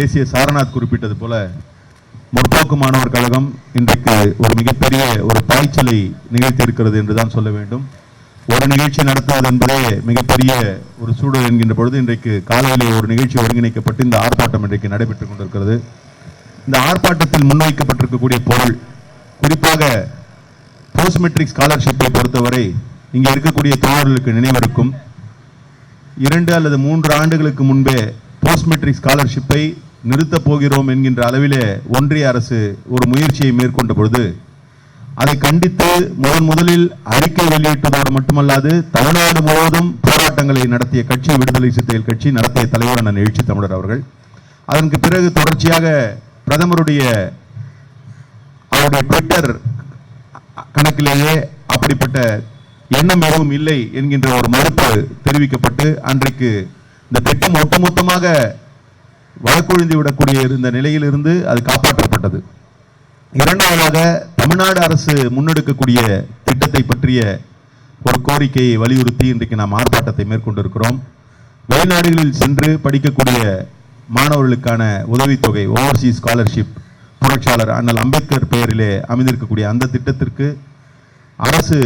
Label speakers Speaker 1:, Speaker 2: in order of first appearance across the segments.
Speaker 1: தேசிய சாரநாத் குறிப்பிட்டது போல முற்போக்கு மாணவர் கழகம் இன்றைக்கு ஒரு மிகப்பெரிய ஒரு பாய்ச்சலை நிகழ்த்தி இருக்கிறது என்றுதான் சொல்ல வேண்டும். ஒரு நிகழ்ச்சி நடத்துவது என்பதே மிகப்பெரிய ஒரு சூழல் என்கின்ற பொழுது இன்றைக்கு காலையிலே ஒரு நிகழ்ச்சி ஒருங்கிணைக்கப்பட்டு இந்த ஆர்ப்பாட்டம் இன்றைக்கு நடைபெற்றுக் கொண்டிருக்கிறது. இந்த ஆர்ப்பாட்டத்தில் முன்வைக்கப்பட்டிருக்கக்கூடிய பொருள் குறிப்பாக போஸ்ட் மெட்ரிக் ஸ்காலர்ஷிப்பை பொறுத்தவரை இங்கே இருக்கக்கூடிய தோழர்களுக்கு நினைவிருக்கும், 2 அல்லது 3 ஆண்டுகளுக்கு முன்பே போஸ்ட் மெட்ரிக் ஸ்காலர்ஷிப்பை நிறுத்தப் போகிறோம் என்கின்ற அளவிலே ஒன்றிய அரசு ஒரு முயற்சியை மேற்கொண்ட பொழுது அதை கண்டித்து முதலில் அறிக்கை வெளியிட்டதோடு மட்டுமல்லாது தமிழ்நாடு முழுவதும் போராட்டங்களை நடத்திய கட்சி விடுதலை சிறுத்தைகள் கட்சி நடத்திய தலைவரான எழுச்சி தமிழர் அவர்கள். அதற்கு பிறகு தொடர்ச்சியாக பிரதமருடைய அவருடைய ட்விட்டர் கணக்கிலேயே அப்படிப்பட்ட எண்ணம் எதுவும் இல்லை என்கின்ற ஒரு மறுப்பு தெரிவிக்கப்பட்டு அன்றைக்கு இந்த திட்டம் ஒட்டுமொத்தமாக வழக்கொழிந்து விடக்கூடிய இருந்த நிலையிலிருந்து அது காப்பாற்றப்பட்டது. இரண்டாவதாக தமிழ்நாடு அரசு முன்னெடுக்கக்கூடிய திட்டத்தை பற்றிய ஒரு கோரிக்கையை வலியுறுத்தி இன்றைக்கு நாம் ஆர்ப்பாட்டத்தை மேற்கொண்டிருக்கிறோம். வெளிநாடுகளில் சென்று படிக்கக்கூடிய மாணவர்களுக்கான உதவித்தொகை ஓவர்சீஸ் ஸ்காலர்ஷிப் புரட்சியாளர் அண்ணல் அம்பேத்கர் பெயரிலே அமைந்திருக்கக்கூடிய அந்த திட்டத்திற்கு அரசு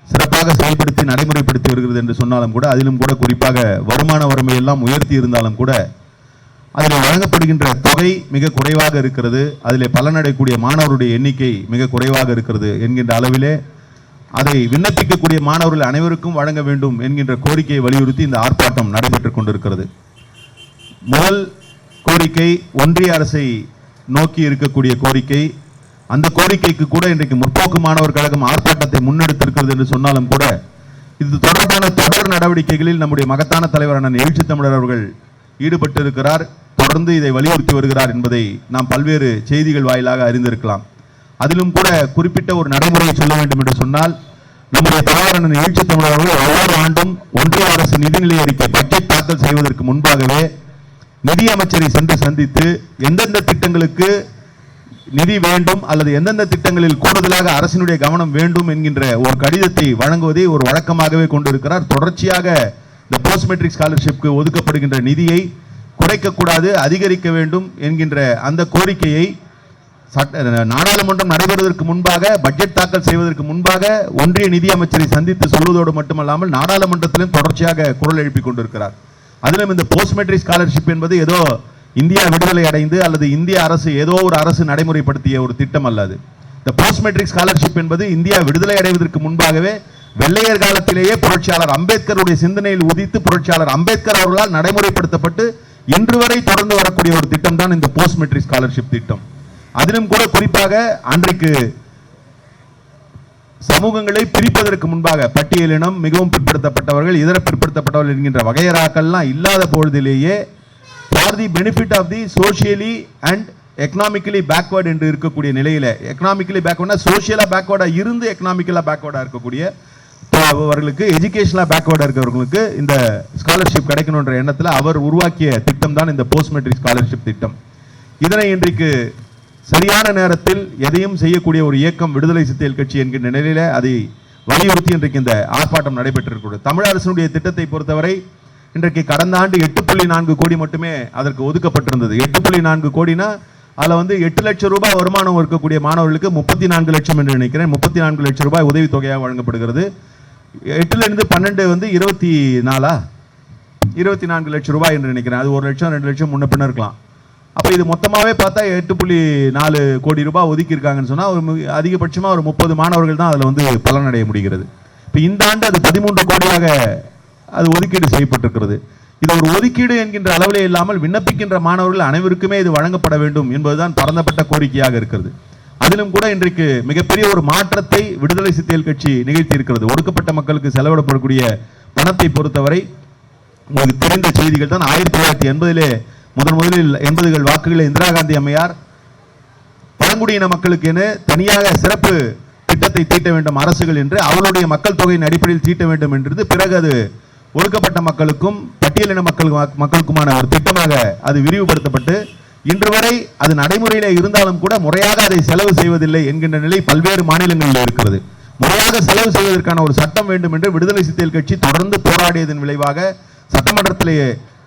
Speaker 1: சிறப்பாக செயல்படுத்தி நடைமுறைப்படுத்தி வருகிறது என்று சொன்னாலும் கூட அதிலும் கூட குறிப்பாக வருமான வரம்பை எல்லாம் உயர்த்தி இருந்தாலும் கூட அதில் வழங்கப்படுகின்ற தொகை மிக குறைவாக இருக்கிறது, அதில் பலனடையக்கூடிய மாணவருடைய எண்ணிக்கை மிக குறைவாக இருக்கிறது என்கின்ற அளவிலே அதை விண்ணப்பிக்கக்கூடிய மாணவர்கள் அனைவருக்கும் வழங்க வேண்டும் என்கின்ற கோரிக்கையை வலியுறுத்தி இந்த ஆர்ப்பாட்டம் நடைபெற்றுக் கொண்டிருக்கிறது. முதல் கோரிக்கை ஒன்றிய அரசை நோக்கி இருக்கக்கூடிய கோரிக்கை. அந்த கோரிக்கைக்கு கூட இன்றைக்கு முற்போக்கு மாணவர் கழகம் ஆர்ப்பாட்டத்தை முன்னெடுத்திருக்கிறது என்று சொன்னாலும் கூட இது தொடர்பான தொடர் நடவடிக்கைகளில் நம்முடைய மகத்தான தலைவரான எழுச்சி தமிழர் அவர்கள் ஈடுபட்டு இருக்கிறார், தொடர்ந்து இதை வலியுறுத்தி வருகிறார் என்பதை நாம் பல்வேறு செய்திகள் வாயிலாக அறிந்திருக்கலாம். அதிலும் கூட குறிப்பிட்ட ஒரு நடைமுறையை சொல்ல வேண்டும் என்று சொன்னால் நம்முடைய தலைவரான எழுச்சி தமிழர் அவர்கள் ஒவ்வொரு ஆண்டும் ஒன்றிய அரசு நிதிநிலை அறிக்கை பட்ஜெட் தாக்கல் செய்வதற்கு முன்பாகவே நிதி அமைச்சரை சென்று சந்தித்து எந்தெந்த திட்டங்களுக்கு நிதி வேண்டும் அல்லது எந்தெந்த திட்டங்களில் கூடுதலாக அரசினுடைய கவனம் வேண்டும் என்கின்ற ஒரு கடிதத்தை வழங்குவதை ஒரு வழக்கமாகவே கொண்டிருக்கிறார். தொடர்ச்சியாக இந்த போஸ்ட் மெட்ரிக் ஸ்காலர்ஷிப்க்கு ஒதுக்கப்படுகின்ற நிதியை குறைக்கக்கூடாது, அதிகரிக்க வேண்டும் என்கின்ற அந்த கோரிக்கையை நாடாளுமன்றம் நடைபெறுவதற்கு முன்பாக பட்ஜெட் தாக்கல் செய்வதற்கு முன்பாக ஒன்றிய நிதி அமைச்சரை சந்தித்து சொல்வதோடு மட்டுமல்லாமல் நாடாளுமன்றத்திலும் தொடர்ச்சியாக குரல் எழுப்பிக் கொண்டிருக்கிறார். அதிலும் இந்த போஸ்ட் மெட்ரிக் ஸ்காலர்ஷிப் என்பது ஏதோ இந்தியா விடுதலை அடைந்து அல்லது இந்திய அரசு ஏதோ ஒரு அரசு நடைமுறைப்படுத்திய ஒரு திட்டம் அல்லது. இந்த போஸ்ட் மெட்ரிக் ஸ்காலர்ஷிப் என்பது இந்தியா விடுதலை அடைவதற்கு முன்பாகவே வெள்ளையர் காலத்திலேயே புரட்சியாளர் அம்பேத்கருடைய சிந்தனையில் உதித்து புரட்சியாளர் அம்பேத்கர் அவர்களால் நடைமுறைப்படுத்தப்பட்டு இன்று வரை தொடர்ந்து வரக்கூடிய ஒரு திட்டம் தான் இந்த போஸ்ட் மெட்ரிக் ஸ்காலர்ஷிப் திட்டம். அதிலும் கூட குறிப்பாக அன்றைக்கு சமூகங்களை பிரிப்பதற்கு முன்பாக பட்டியலினம், மிகவும் பிற்படுத்தப்பட்டவர்கள், இதர பிற்படுத்தப்பட்டவர்கள் என்கின்ற வகையறாக்கள்லாம் இல்லாத பொழுதிலேயே for the benefit of the socially and economically backward என்று இருக்கக்கூடிய நிலையில எக்கனாமிக்கலி பேக்வர்டா சோஷியலா பேக்வர்டா இருந்து எக்கனாமிக்கலா பேக்வர்டா இருக்கக்கூடிய அவர்களுக்கு எஜுகேஷனலா பேக்வர்டா இருக்கிறவர்களுக்கு இந்த ஸ்காலர்ஷிப் கிடைக்கணும்ன்ற எண்ணத்தில் அவர் உருவாக்கிய திட்டம் தான் இந்த போஸ்ட் மெட்ரிக் ஸ்காலர்ஷிப் திட்டம். இதனை இன்றைக்கு சரியான நேரத்தில் எதையும் செய்யக்கூடிய ஒரு இயக்கம் விடுதலை சிறுத்தைகள் கட்சி என்கின்ற நிலையில அதை வலியுறுத்தி இன்றைக்கு இந்த ஆர்ப்பாட்டம் நடைபெற்றிருக்கிறது. தமிழ் அரசினுடைய திட்டத்தை பொறுத்தவரை இன்றைக்கு கடந்த ஆண்டு 8.4 கோடி மட்டுமே அதற்கு ஒதுக்கப்பட்டிருந்தது. 8.4 கோடினா அதில் 8 லட்சம் ரூபாய் வருமானம் இருக்கக்கூடிய மாணவர்களுக்கு 34 லட்சம் என்று நினைக்கிறேன் 34 லட்சம் ரூபாய் உதவித்தொகையாக வழங்கப்படுகிறது. 8லிருந்து 12 24 லட்சம் ரூபாய் என்று நினைக்கிறேன். அது 1 லட்சம் 2 லட்சம் முன்ன பின்ன இருக்கலாம். அப்போ இது மொத்தமாகவே பார்த்தா 8.4 கோடி ரூபாய் ஒதுக்கி இருக்காங்கன்னு சொன்னால் ஒரு அதிகபட்சமாக ஒரு 30 மாணவர்கள் தான் அதில் பலனடைய முடிகிறது. இப்போ இந்த ஆண்டு அது 13 கோடியாக அது ஒதுக்கீடு செய்யப்பட்டிருக்கிறது. இது ஒரு ஒதுக்கீடு என்கின்ற அளவிலே இல்லாமல் விண்ணப்பிக்கின்ற மாணவர்கள் அனைவருக்குமே இது வழங்கப்பட வேண்டும் என்பதுதான் பரந்தப்பட்ட கோரிக்கையாக இருக்கிறது. அதிலும் கூட இன்றைக்கு மிகப்பெரிய ஒரு மாற்றத்தை விடுதலை சிறுத்தைகள் கட்சி நிகழ்த்தி இருக்கிறது. ஒடுக்கப்பட்ட மக்களுக்கு செலவிடப்படக்கூடிய பணத்தை பொறுத்தவரை உங்களுக்கு தெரிந்த செய்திகள் தான். 1980 முதலில் 80கள் வாக்குகளை இந்திரா காந்தி அம்மையார் பழங்குடியின மக்களுக்கு என தனியாக சிறப்பு திட்டத்தை தீட்ட வேண்டும் அரசுகள் என்று அவளுடைய மக்கள் தொகையின் அடிப்படையில் தீட்ட வேண்டும் என்றது. பிறகு அது ஒடுக்கப்பட்ட மக்களுக்கும் பட்டியலின மக்களுக்குமான ஒரு திட்டமாக அது விரிவுபடுத்தப்பட்டு இன்று வரை அது நடைமுறையில் இருந்தாலும் கூட முறையாக அதை செலவு செய்வதில்லை என்கின்ற நிலை பல்வேறு மாநிலங்களில் இருக்கிறது. முறையாக செலவு செய்வதற்கான ஒரு சட்டம் வேண்டும் என்று விடுதலை சிறுத்தைகள் கட்சி தொடர்ந்து போராடியதன் விளைவாக சட்டமன்றத்திலே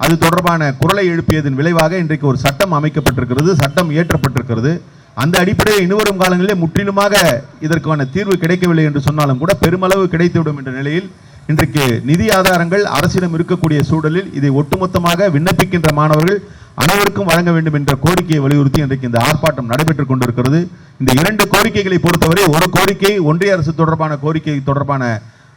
Speaker 1: அது தொடர்பான குரலை எழுப்பியதன் விளைவாக இன்றைக்கு ஒரு சட்டம் அமைக்கப்பட்டிருக்கிறது, சட்டம் இயற்றப்பட்டிருக்கிறது. அந்த அடிப்படையில் இனிவரும் காலங்களிலே முற்றிலுமாக இதற்கான தீர்வு கிடைக்கவில்லை என்று சொன்னாலும் கூட பெருமளவு கிடைத்துவிடும் என்ற நிலையில் இன்றைக்கு நிதி ஆதாரங்கள் அரசிடம் இருக்கக்கூடிய சூழலில் இதை ஒட்டுமொத்தமாக விண்ணப்பிக்கின்ற மாணவர்கள் அனைவருக்கும் வழங்க வேண்டும் என்ற கோரிக்கையை வலியுறுத்தி இன்றைக்கு இந்த ஆர்ப்பாட்டம் நடைபெற்றுக் கொண்டிருக்கிறது. இந்த 2 கோரிக்கைகளை பொறுத்தவரை ஒரு கோரிக்கை ஒன்றிய அரசு தொடர்பான கோரிக்கை தொடர்பான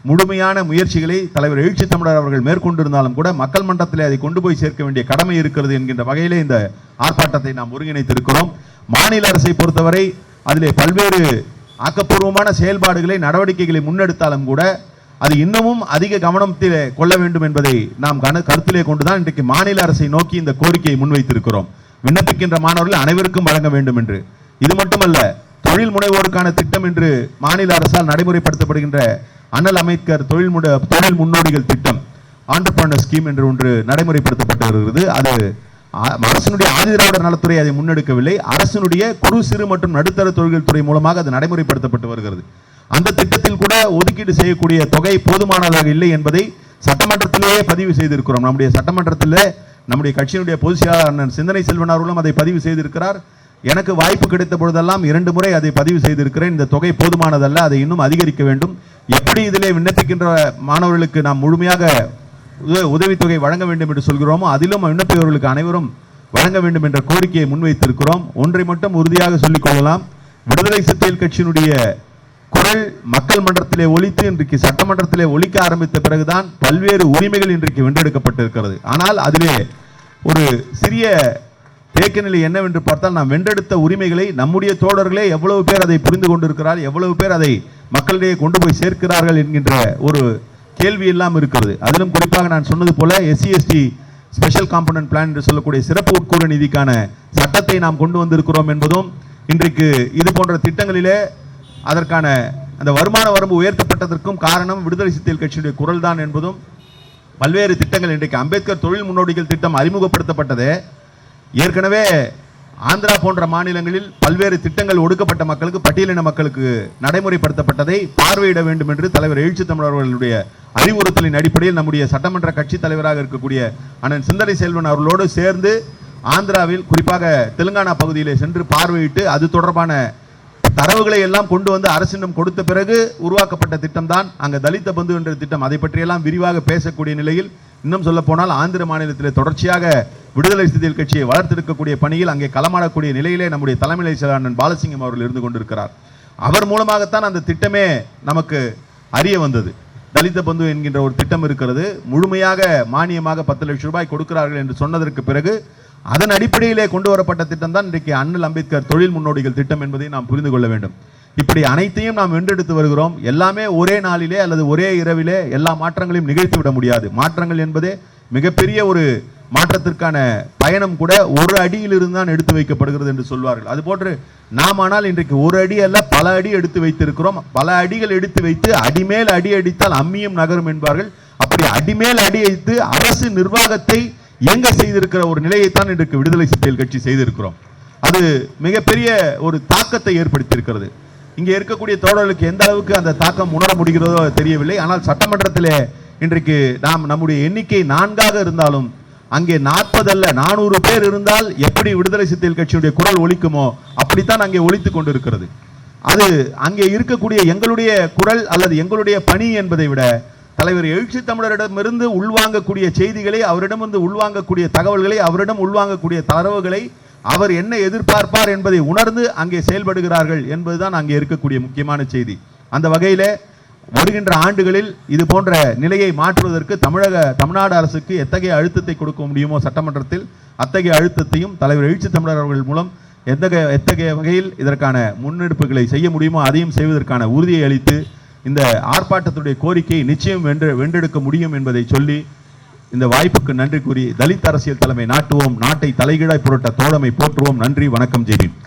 Speaker 1: முழுமையான முயற்சிகளை தலைவர் எழுச்சி தமிழர் அவர்கள் மேற்கொண்டிருந்தாலும் கூட மக்கள் மன்றத்திலே அதை கொண்டு போய் சேர்க்க வேண்டிய கடமை இருக்கிறது என்கின்ற வகையிலே இந்த ஆர்ப்பாட்டத்தை நாம் ஒருங்கிணைத்திருக்கிறோம். மாநில அரசை பொறுத்தவரை அதிலே பல்வேறு ஆக்கப்பூர்வமான செயல்பாடுகளை நடவடிக்கைகளை முன்னெடுத்தாலும் கூட அது இன்னமும் அதிக கவனத்தில் கொள்ள வேண்டும் என்பதை நாம் கருத்திலே கொண்டுதான் இன்றைக்கு மாநில அரசை நோக்கி இந்த கோரிக்கையை முன்வைத்திருக்கிறோம். விண்ணப்பிக்கின்ற மாணவர்கள் அனைவருக்கும் வழங்க வேண்டும் என்று. இது மட்டுமல்ல, தொழில் முனைவோருக்கான திட்டம் என்று மாநில அரசால் நடைமுறைப்படுத்தப்படுகின்ற அண்ணல் அம்பேத்கர் தொழில் முன்னோடிகள் திட்டம், ஆண்டர்பிரனர் ஸ்கீம் என்று ஒன்று நடைமுறைப்படுத்தப்பட்டு வருகிறது. அது அரசினுடைய ஆதிதிராவிடர் நலத்துறை அதை முன்னெடுக்கவில்லை, அரசினுடைய குறு சிறு மற்றும் நடுத்தர தொழில்கள் துறை மூலமாக அது நடைமுறைப்படுத்தப்பட்டு வருகிறது. அந்த திட்டத்தில் கூட ஒதுக்கீடு செய்யக்கூடிய தொகை போதுமானதாக இல்லை என்பதை சட்டமன்றத்திலேயே பதிவு செய்திருக்கிறோம். நம்முடைய சட்டமன்றத்தில் நம்முடைய கட்சியினுடைய பொதுச் செயலாளர் அண்ணன் சிந்தனை செல்வன் அவர்களும் அதை பதிவு செய்திருக்கிறார். எனக்கு வாய்ப்பு கிடைத்த பொழுதெல்லாம் 2 முறை அதை பதிவு செய்திருக்கிறேன். இந்த தொகை போதுமானதல்ல, அதை இன்னும் அதிகரிக்க வேண்டும். எப்படி இதிலே விண்ணப்பிக்கின்ற மாணவர்களுக்கு நாம் முழுமையாக உதவித்தொகை வழங்க வேண்டும் என்று சொல்கிறோமோ அதிலும் விண்ணப்பிப்பவர்களுக்கு அனைவரும் வழங்க வேண்டும் என்ற கோரிக்கையை முன்வைத்திருக்கிறோம். ஒன்றை மட்டும் உறுதியாக சொல்லிக் கொள்ளலாம், விடுதலை சிறுத்தைகள் கட்சியினுடைய குரல் மக்கள் மன்றத்திலே ஒலித்து இன்றைக்கு சட்டமன்றத்திலே ஒலிக்க ஆரம்பித்த பிறகுதான் பல்வேறு உரிமைகள் இன்றைக்கு வென்றெடுக்கப்பட்டிருக்கிறது. ஆனால் அதிலே ஒரு சிறிய தேக்க நிலை என்னவென்று பார்த்தால், நாம் வென்றெடுத்த உரிமைகளை நம்முடைய தோழர்களே எவ்வளவு பேர் அதை புரிந்து கொண்டிருக்கிறார்கள், எவ்வளவு பேர் அதை மக்களிடையே கொண்டு போய் சேர்க்கிறார்கள் என்கின்ற ஒரு கேள்வி எல்லாம் இருக்கிறது. அதிலும் குறிப்பாக நான் சொன்னது போல SC/ST ஸ்பெஷல் காம்பனன்ட் பிளான் என்று சொல்லக்கூடிய சிறப்பு உட்கூறு நிதிக்கான சட்டத்தை நாம் கொண்டு வந்திருக்கிறோம் என்பதும், இன்றைக்கு இது போன்ற திட்டங்களிலே அதற்கான அந்த வருமான வரம்பு உயர்த்தப்பட்டதற்கும் காரணம் விடுதலை சிறுத்தைகள் கட்சியுடைய குரல் தான் என்பதும், பல்வேறு திட்டங்கள் இன்றைக்கு அம்பேத்கர் தொழில் முன்னோடிகள் திட்டம் அறிமுகப்படுத்தப்பட்டது. ஏற்கனவே ஆந்திரா போன்ற மாநிலங்களில் பல்வேறு திட்டங்கள் ஒடுக்கப்பட்ட மக்களுக்கு, பட்டியலின மக்களுக்கு நடைமுறைப்படுத்தப்பட்டதை பார்வையிட வேண்டும் என்று தலைவர் எழுச்சி தமிழர்களுடைய அறிவுறுத்தலின் அடிப்படையில் நம்முடைய சட்டமன்ற கட்சி தலைவராக இருக்கக்கூடிய அண்ணன் சிந்தனை செல்வன் அவர்களோடு சேர்ந்து ஆந்திராவில் குறிப்பாக தெலுங்கானா பகுதியிலே சென்று பார்வையிட்டு அது தொடர்பான தரவுகளை எல்லாம் கொண்டு வந்து அரசிடம் கொடுத்த பிறகு உருவாக்கப்பட்ட திட்டம் தான் அங்க தலித பந்து என்ற திட்டம். அதை பற்றியெல்லாம் விரிவாக பேசக்கூடிய நிலையில், இன்னும் சொல்ல போனால் ஆந்திர மாநிலத்தில் தொடர்ச்சியாக விடுதலை சிறுத்தைகள் கட்சியை வளர்த்தெடுக்கக்கூடிய பணியில் அங்கே களமாடக்கூடிய நிலையிலே நம்முடைய தலைமை செயலாளர் பாலசிங்கம் அவர்கள் இருந்து கொண்டிருக்கிறார். அவர் மூலமாகத்தான் அந்த திட்டமே நமக்கு அறிய வந்தது. தலித பந்து என்கின்ற ஒரு திட்டம் இருக்கிறது, முழுமையாக மானியமாக 10 லட்சம் ரூபாய் கொடுக்கிறார்கள் என்று சொன்னதற்கு பிறகு அதன் அடிப்படையிலே கொண்டு வரப்பட்ட திட்டம் தான் இன்றைக்கு அண்ணல் அம்பேத்கர் தொழில் முன்னோடிகள் திட்டம் என்பதை நாம் புரிந்து கொள்ள வேண்டும். இப்படி அனைத்தையும் நாம் வென்றெடுத்து வருகிறோம். எல்லாமே ஒரே நாளிலே அல்லது ஒரே இரவிலே எல்லா மாற்றங்களையும் நிகழ்த்தி விட முடியாது. மாற்றங்கள் என்பதே மிகப்பெரிய ஒரு மாற்றத்திற்கான பயணம் கூட ஒரு அடியிலிருந்து தான் எடுத்து வைக்கப்படுகிறது என்று சொல்வார்கள். அதுபோன்று நாம் ஆனால் இன்றைக்கு ஒரு அடி அல்ல பல அடி எடுத்து வைத்திருக்கிறோம். பல அடிகள் எடுத்து வைத்து அடிமேல் அடி அடித்தால் அம்மியும் நகரும் என்பார்கள். அப்படி அடிமேல் அடி வைத்து அரசு நிர்வாகத்தை எங்க செய்திருக்கிற ஒரு நிலையைத்தான் இன்றைக்கு விடுதலை சிறுத்தைகள் கட்சி செய்திருக்கிறோம். அது மிகப்பெரிய ஒரு தாக்கத்தை ஏற்படுத்தியிருக்கிறது. இங்கே இருக்கக்கூடிய தோழர்களுக்கு எந்த அளவுக்கு அந்த தாக்கம் உணர முடிகிறதோ தெரியவில்லை. ஆனால் சட்டமன்றத்திலே இன்றைக்கு நம்முடைய எண்ணிக்கை 4ஆக இருந்தாலும் அங்கே 40 அல்ல 400 பேர் இருந்தால் எப்படி விடுதலை சிறுத்தைகள் கட்சியுடைய குரல் ஒலிக்குமோ அப்படித்தான் அங்கே ஒலித்துக் கொண்டிருக்கிறது. அது அங்கே இருக்கக்கூடிய எங்களுடைய குரல் அல்லது எங்களுடைய பணி என்பதை விட தலைவர் எழுச்சி தமிழரிடமிருந்து உள்வாங்கக்கூடிய செய்திகளை, அவரிடமிருந்து உள்வாங்கக்கூடிய தகவல்களை, அவரிடம் உள்வாங்கக்கூடிய தரவுகளை அவர் என்ன எதிர்பார்ப்பார் என்பதை உணர்ந்து அங்கே செயல்படுகிறார்கள் என்பதுதான் அங்கே இருக்கக்கூடிய முக்கியமான செய்தி. அந்த வகையிலே வருகின்ற ஆண்டுகளில் இது போன்ற நிலையை மாற்றுவதற்கு தமிழ்நாடு அரசுக்கு எத்தகைய அழுத்தத்தை கொடுக்க முடியுமோ சட்டமன்றத்தில் அத்தகைய அழுத்தத்தையும் தலைவர் எழுச்சி தமிழர் அவர்கள் மூலம் எத்தகைய வகையில் இதற்கான முன்னெடுப்புகளை செய்ய முடியுமோ அதையும் செய்வதற்கான உறுதியை அளித்து இந்த ஆர்ப்பாட்டத்துடைய கோரிக்கையை நிச்சயம் வென்றெடுக்க முடியும் என்பதை சொல்லி இந்த வாய்ப்புக்கு நன்றி கூறி தலித் அரசியல் தலைமை நாட்டுவோம், நாட்டை தலைகீழாய் புரட்ட தோழமை போற்றுவோம். நன்றி, வணக்கம், ஜெய்ஹிந்த்.